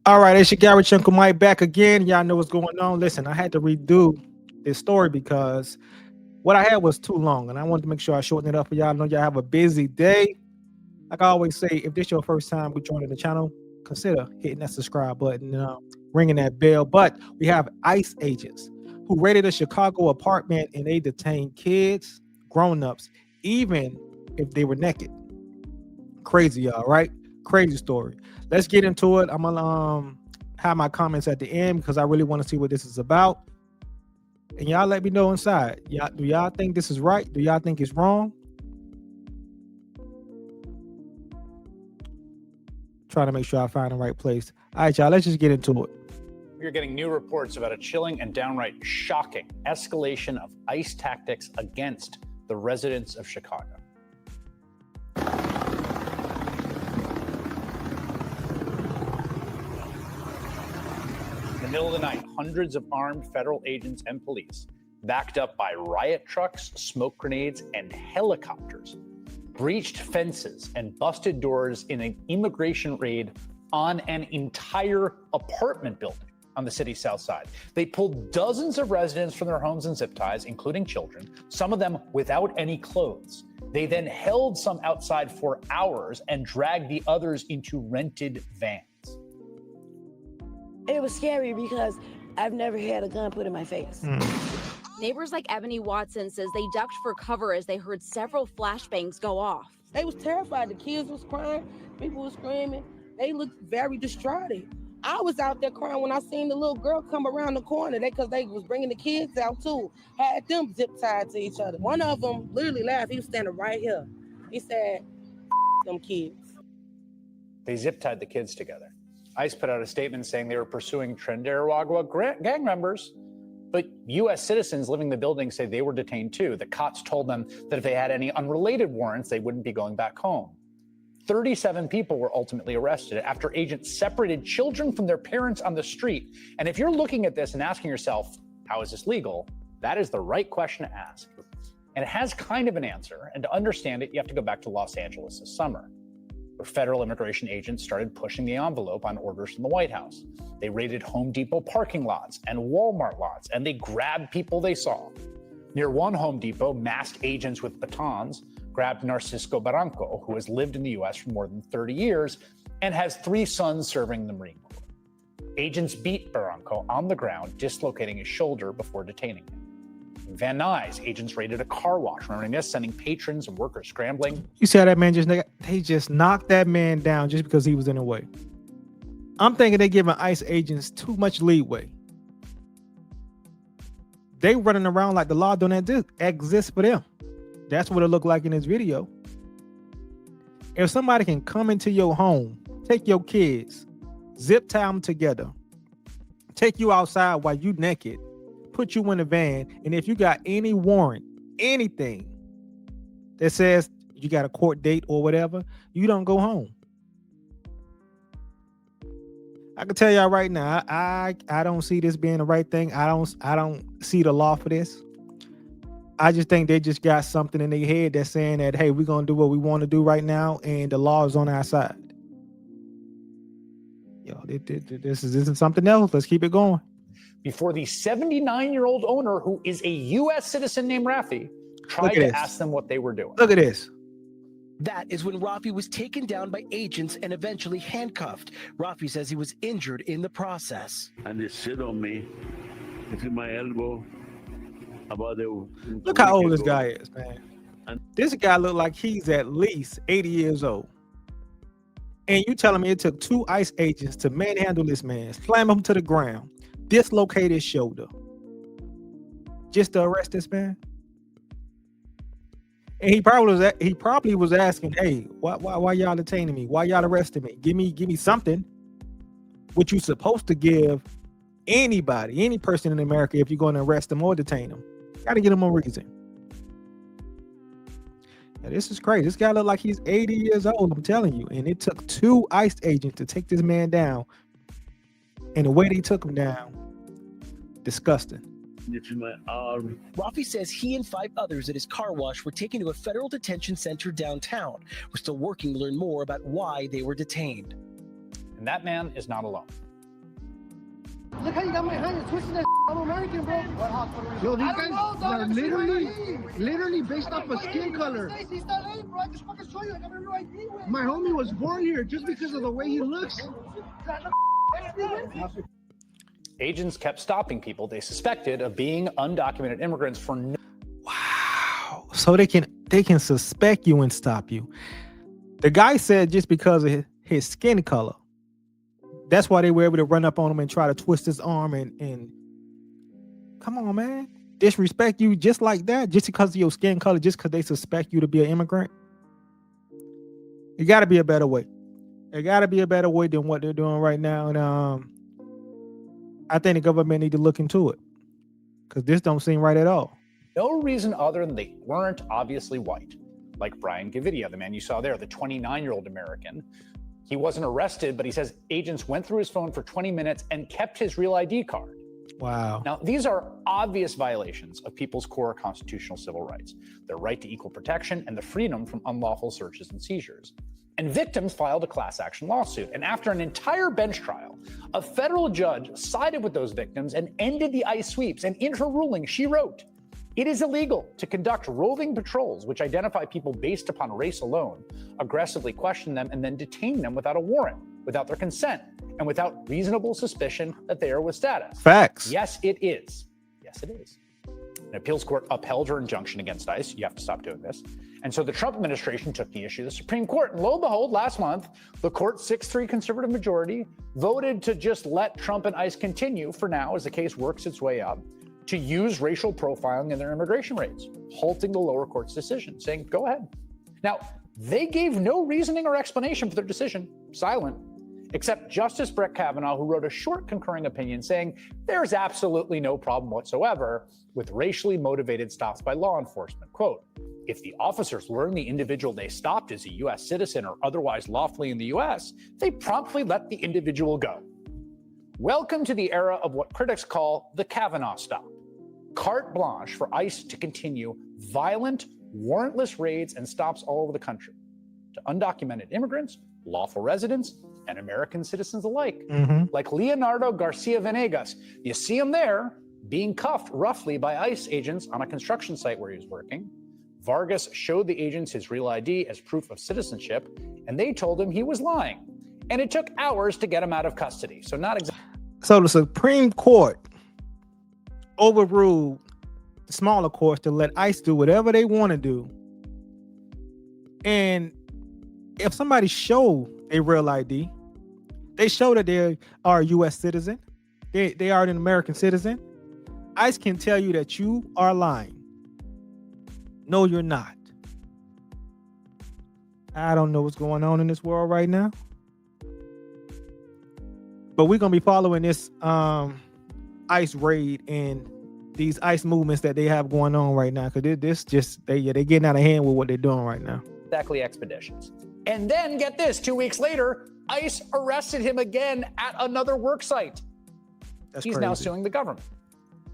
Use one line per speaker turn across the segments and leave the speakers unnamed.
All right, it's your Garrett Uncle Mike back again. Y'all know what's going on. Listen, I had to redo this story because what I had was too long, and I wanted to make sure I shorten it up for y'all. I know y'all have a busy day. Like I always say, if this your first time we joining the channel, consider hitting that subscribe button, ringing that bell. But we have ICE agents who raided a Chicago apartment and they detained kids, grown-ups, even if they were naked. Crazy, y'all, right? Crazy story. Let's get into it. I'm gonna have my comments at the end because I really want to see what this is about. And y'all let me know inside. Do y'all think this is right? Do y'all think it's wrong? Trying to make sure I find the right place. All right, y'all, let's just get into it.
We're getting new reports about a chilling and downright shocking escalation of ICE tactics against the residents of Chicago. In the middle of the night, hundreds of armed federal agents and police, backed up by riot trucks, smoke grenades, and helicopters, breached fences and busted doors in an immigration raid on an entire apartment building on the city's south side. They pulled dozens of residents from their homes and zip ties, including children, some of them without any clothes. They then held some outside for hours and dragged the others into rented vans.
It was scary because I've never had a gun put in my face.
Neighbors like Ebony Watson says they ducked for cover as they heard several flashbangs go off.
They was terrified. The kids was crying. People was screaming. They looked very distraught. I was out there crying when I seen the little girl come around the corner. Because they was bringing the kids out too. Had them zip tied to each other. One of them literally laughed. He was standing right here. He said, them kids.
They zip tied the kids together. ICE put out a statement saying they were pursuing Trinidad gang members, but U.S. citizens living in the building say they were detained too. The cops told them that if they had any unrelated warrants, they wouldn't be going back home. 37 people were ultimately arrested after agents separated children from their parents on the street. And if you're looking at this and asking yourself, how is this legal? That is the right question to ask. And it has kind of an answer. And to understand it, you have to go back to Los Angeles this summer, where federal immigration agents started pushing the envelope on orders from the White House. They raided Home Depot parking lots and Walmart lots, and they grabbed people they saw. Near one Home Depot, masked agents with batons grabbed Narcisco Barranco, who has lived in the U.S. for more than 30 years and has 3 sons serving in the Marine Corps. Agents beat Barranco on the ground, dislocating his shoulder before detaining him. In Van Nuys, agents raided a car wash, remembering this, sending patrons and workers scrambling.
You see how that man they just knocked that man down just because he was in the way. I'm thinking they're giving ICE agents too much leeway. They running around like the law don't exist for them. That's what it looked like in this video. If somebody can come into your home, take your kids, zip tie them together, take you outside while you naked, put you in a van, and if you got any warrant, anything that says you got a court date or whatever, you don't go home. I can tell y'all right now, I don't see this being the right thing. I don't see the law for this. I just think they just got something in their head that's saying that, hey, we're gonna do what we want to do right now, and the law is on our side. Yo, this is something else. Let's keep it going.
Before the 79-year-old owner, who is a U.S. citizen named Rafi, tried to ask them what they were doing.
Look at this.
That is when Rafi was taken down by agents and eventually handcuffed. Rafi says he was injured in the process.
And they sit on me, they hit my elbow.
Look how old this guy is, man. This guy look like he's at least 80 years old. And you telling me it took 2 ICE agents to manhandle this man, slam him to the ground, dislocate his shoulder, just to arrest this man? And he probably was asking, hey, why y'all detaining me? Why y'all arresting me? Give me something. What you supposed to give anybody, any person in America, if you're going to arrest them or detain them. Got to get them a reason. Now, this is crazy. This guy look like he's 80 years old, I'm telling you. And it took 2 ICE agents to take this man down. And the way they took him down, disgusting.
My arm.
Rafi says he and 5 others at his car wash were taken to a federal detention center downtown. We're still working to learn more about why they were detained.
And that man is not alone.
Look how you got my hand. You're twisting that. I'm American, bro. What hospital? Yo, these guys are literally based off of skin color. My homie was born here just because of the way he looks.
Agents kept stopping people they suspected of being undocumented immigrants for no.
Wow. So they can suspect you and stop you. The guy said just because of his skin color. That's why they were able to run up on him and try to twist his arm and come on, man. Disrespect you just like that, just because of your skin color, just because they suspect you to be an immigrant. It got to be a better way. It got to be a better way than what they're doing right now. And I think the government need to look into it because this don't seem right at all.
No reason other than they weren't obviously white. Like Brian Gavidia, the man you saw there, the 29-year-old American. He wasn't arrested, but he says agents went through his phone for 20 minutes and kept his real ID card.
Wow.
Now, these are obvious violations of people's core constitutional civil rights, their right to equal protection and the freedom from unlawful searches and seizures. And victims filed a class action lawsuit. And after an entire bench trial, a federal judge sided with those victims and ended the ICE sweeps. And in her ruling, she wrote, "It is illegal to conduct roving patrols which identify people based upon race alone, aggressively question them, and then detain them without a warrant, without their consent, and without reasonable suspicion that they are with status."
Facts.
Yes, it is. Yes, it is. An appeals court upheld her injunction against ICE. You have to stop doing this. And so the Trump administration took the issue to the Supreme Court. And lo and behold, last month, the court's 6-3 conservative majority voted to just let Trump and ICE continue for now as the case works its way up to use racial profiling in their immigration raids, halting the lower court's decision, saying, go ahead. Now, they gave no reasoning or explanation for their decision, silent, except Justice Brett Kavanaugh, who wrote a short concurring opinion saying there's absolutely no problem whatsoever with racially motivated stops by law enforcement. Quote, "If the officers learn the individual they stopped is a U.S. citizen or otherwise lawfully in the U.S., they promptly let the individual go." Welcome to the era of what critics call the Kavanaugh stop. Carte blanche for ICE to continue violent, warrantless raids and stops all over the country to undocumented immigrants, lawful residents, and American citizens alike, like Leonardo Garcia Venegas. You see him there being cuffed roughly by ICE agents on a construction site where he was working. Vargas showed the agents his real ID as proof of citizenship, and they told him he was lying. And it took hours to get him out of custody. So not exactly.
So the Supreme Court overruled the smaller courts to let ICE do whatever they want to do. And if somebody show a real ID, they show that they are a U.S. citizen, they are an American citizen, ICE can tell you that you are lying. No, you're not. I don't know what's going on in this world right now. But we're going to be following this ICE raid and these ICE movements that they have going on right now. Because they're getting out of hand with what they're doing right now.
Exactly expeditions. And then get this, 2 weeks later, ICE arrested him again at another work site. He's
crazy.
Now suing the government.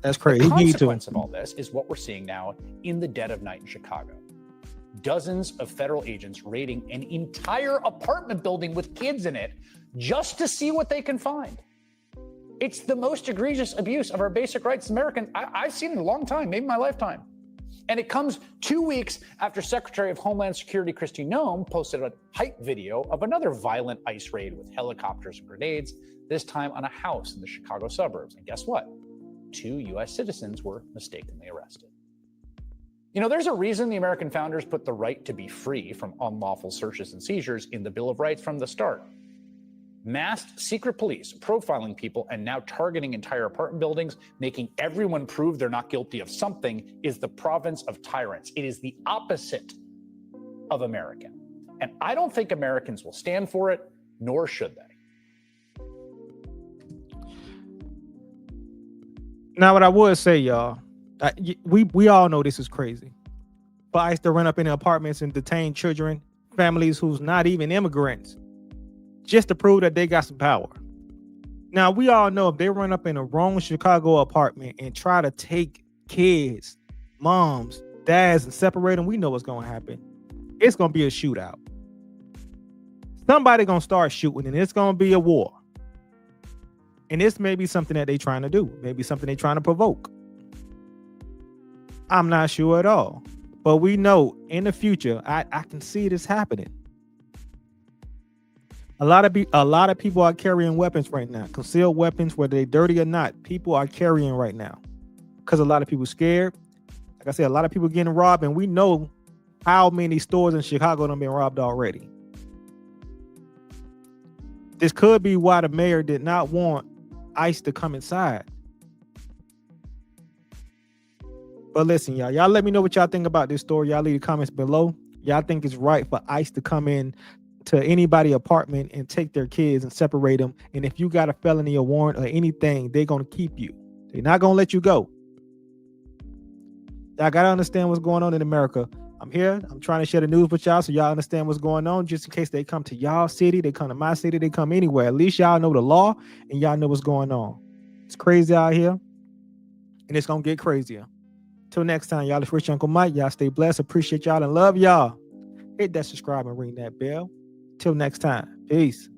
That's crazy.
The consequence of all this is what we're seeing now in the dead of night in Chicago. Dozens of federal agents raiding an entire apartment building with kids in it just to see what they can find. It's the most egregious abuse of our basic rights as Americans I've seen in a long time, maybe my lifetime. And it comes 2 weeks after Secretary of Homeland Security Kristi Noem posted a hype video of another violent ICE raid with helicopters and grenades, this time on a house in the Chicago suburbs. And guess what? 2 U.S. citizens were mistakenly arrested. You know, there's a reason the American founders put the right to be free from unlawful searches and seizures in the Bill of Rights from the start. Masked secret police profiling people and now targeting entire apartment buildings, making everyone prove they're not guilty of something, is the province of tyrants. It is the opposite of American. And I don't think Americans will stand for it, nor should they.
Now, what I would say, y'all, we all know this is crazy. For ICE to run up in the apartments and detain children, families who's not even immigrants, just to prove that they got some power. Now, we all know if they run up in a wrong Chicago apartment and try to take kids, moms, dads, and separate them, we know what's going to happen. It's going to be a shootout. Somebody going to start shooting, and it's going to be a war. And this may be something that they're trying to do, maybe something they're trying to provoke. I'm not sure at all. But we know in the future, I can see this happening. A lot of people are carrying weapons right now, concealed weapons, whether they're dirty or not. People are carrying right now because a lot of people scared. Like I said, a lot of people getting robbed, and we know how many stores in Chicago have been robbed already. This could be why the mayor did not want ICE to come inside. But listen, y'all let me know what y'all think about this story. Y'all leave the comments below. Y'all think it's right for ICE to come in to anybody's apartment and take their kids and separate them? And if you got a felony or warrant or anything, they're going to keep you. They're not going to let you go. Y'all got to understand what's going on in America. I'm here. I'm trying to share the news with y'all so y'all understand what's going on, just in case they come to y'all city, they come to my city, they come anywhere. At least y'all know the law and y'all know what's going on. It's crazy out here, and it's going to get crazier. Till next time, y'all, it's Rich Uncle Mike. Y'all stay blessed. Appreciate y'all and love y'all. Hit that subscribe and ring that bell. Till next time. Peace.